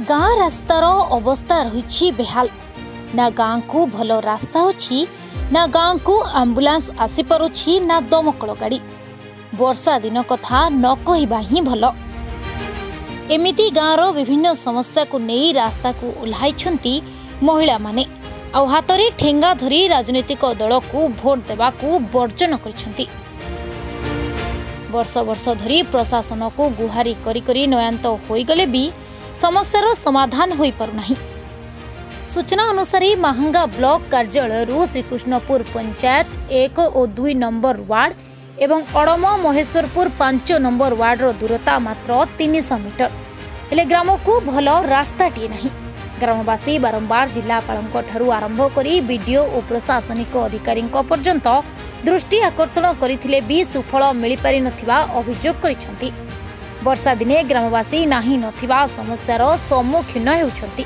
गाँ रास्तार अवस्था रही बेहाल ना गाँ को भल रास्ता अच्छी ना गाँ को आंबुलांस आसी पारुछि ना दमकल गाड़ी। वर्षा दिन कथा न कहवा ही भल। एमिति गाँवर विभिन्न समस्या को नहीं रास्ता को ओह्लाइछंती महिला माने आ हाथ में ठेंगा धरी राजनीतिक दल को भोट देवा को वर्जन करिछंती। वर्ष वर्ष धरी प्रशासन को गुहारी करी करी नयांत होईगले भी समस्यार समाधान होई पारु नाही। सूचना अनुसार माहंगा ब्लॉक कार्यालय श्रीकृष्णपुर पंचायत 1 और 2 नंबर वार्ड एवं अड़म महेश्वरपुर 5 नंबर वार्डर दूरता मात्र 300 मीटर हेले ग्राम को भल रास्ताटी नहीं। ग्रामवासी बारंबार जिलापाल ठारू आरंभ करी बीडीओ और प्रशासनिक अधिकारी पर्यंत दृष्टि आकर्षण करथिले भी सुफल मिल पारि नथिबा अभियोग करिसंती। वर्षा दिने ग्रामवासी नाही नथिबा समस्यार सम्मुखीन हेउछंती।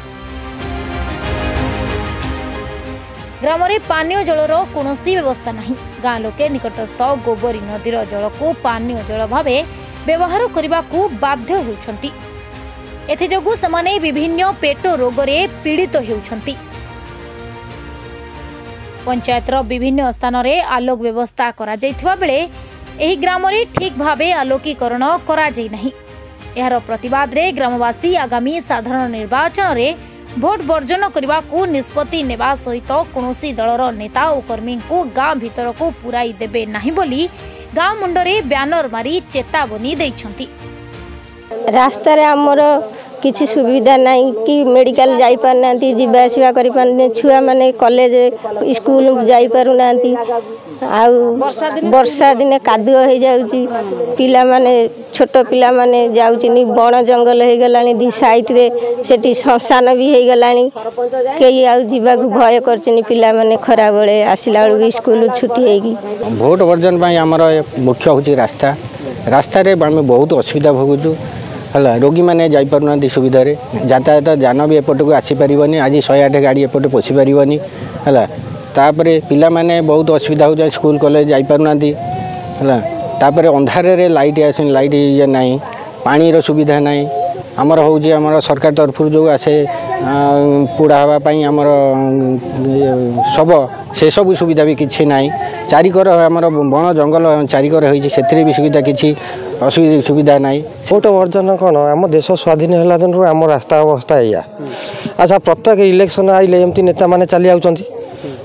ग्राम में पानीय जलर कौनसी व्यवस्था नहीं। गाँ लोके निकटस्थ गोबरी नदीर जल को पानीय जल भावे व्यवहार करने को बाध्य होउछंती। एथिजोगु समाने विभिन्न पेट रोगरे पीड़ित हेउछंती। पंचायतर विभिन्न स्थान रे आलोक व्यवस्था करा जायथिबा बेले एही ग्राम रे ठीक भावे आलोकीकरण करा जाय नहीं। एहार प्रतिवाद रे ग्रामवासी आगामी साधारण निर्वाचन रे भोट वर्जन करने को निष्पत्ति नेबा सहित कौनसी दलर नेता और कर्मी को गाँ भीतर को पुराई देबे नहीं बोली गाँ मुंडरे ब्यानर मारी चेतावनी दैछंती। रास्ता रे हमर किछि सुविधा नहीं कि मेडिकल जाई पार नांती जीवा आसीबा करि पारने छुआ माने कॉलेज स्कूल जाई पारु नांती आ वर्षा दिने कादुଅ हो जाउची पिला माने छोट पिला माने जाउची नि बण जंगल हो गलानी दी साइड रे सेठी संसान भी हो गलानी केई आ जीवा को भय करचनी पिला माने खरा बेले आसिला बेलू स्कूल छुट्टी हेगी। भोट वर्जन पई हमर मुख्य होची रास्ता। रास्ता रे आमे बहुत असुविधा भोगुचु हला रोगी माने जाई पारु ना सुविधा रे यातायात जान भी एपट को आसी परिबनी। आज 108 गाड़ी एपट पसी परिबनी हला तापरे पिला माने बहुत असुविधा हो जाए स्कूल कॉलेज जाई पारु नांती हला तापरे अंधार रे लाइट आसे लाइट ये नाही पानी रो सुविधा नाही। हमर होउची हमर सरकार तरफ जो आसे पुड़ा हवा पई हमर सब से सब सुविधा भी किछि नाही। चारिकर हमर बण जंगल चारिकर होइछि सेथरे भी सुविधा किछि सुविधा नाही। भोट वर्जन कौन आम देश स्वाधीन है दिन आम रास्ता अवस्था या अच्छा प्रत्येक इलेक्शन आइले एमती नेता माने चली आउचंती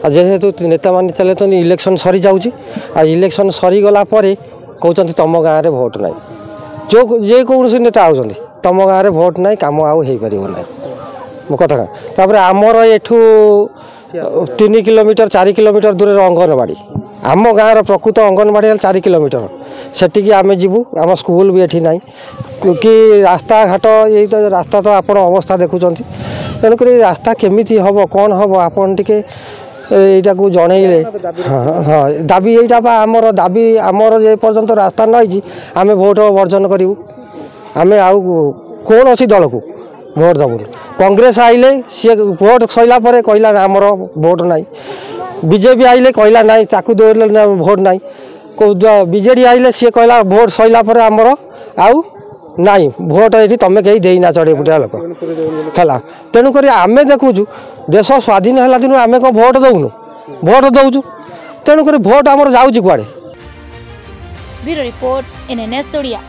जेहेतु नेता माने चले इलेक्शन सरी जाउची आ इलेक्शन सरी गला परे कहउचंती तम गाँव रे भोट नाही जो जे कौन नेता आउचंती तम गाँव रे भोट नाही काम आउ हेई परिबो नाही मो कथा तापर आमर एठू 3 किलोमीटर 4 किलोमीटर दूर अंगनवाड़ी आम गाँव प्रकृत अंगनवाड़ी 4 किलोमीटर सेटिकी आमे जीवु आम स्कूल भी एठी नाही क्योंकि रास्ता घाट ये तो रास्ता तो आपण अवस्था देखुचंती तेणुक रास्ता केमिति हबो कौन हबो आपण टिके एटा को जणैले। हाँ हाँ दाबी एटा बा आमर दाबी आमर जे पर्यंत रास्ता नहीं आमे भोट वर्जन करिवु। आमे आउ कौन अछि दल को भोट दबु कांग्रेस आइले सी भोट सइला परे कहला आमर भोट नाही बीजेपी आइले कहला नाही ताकू देले भोट नाही बीजेडी आइले सी कहला भोट सइला परे आमर आउ नाई भोट ये तुम कहीं देना चढ़े पुटिया लोक है तेणुक आमे देखुचु देश स्वाधीन है दिन आमे कौन भोट दौनु भोट दौचु तेणुक भोट आमर जाऊँ कुआड़े। Bureau report NNS Odia.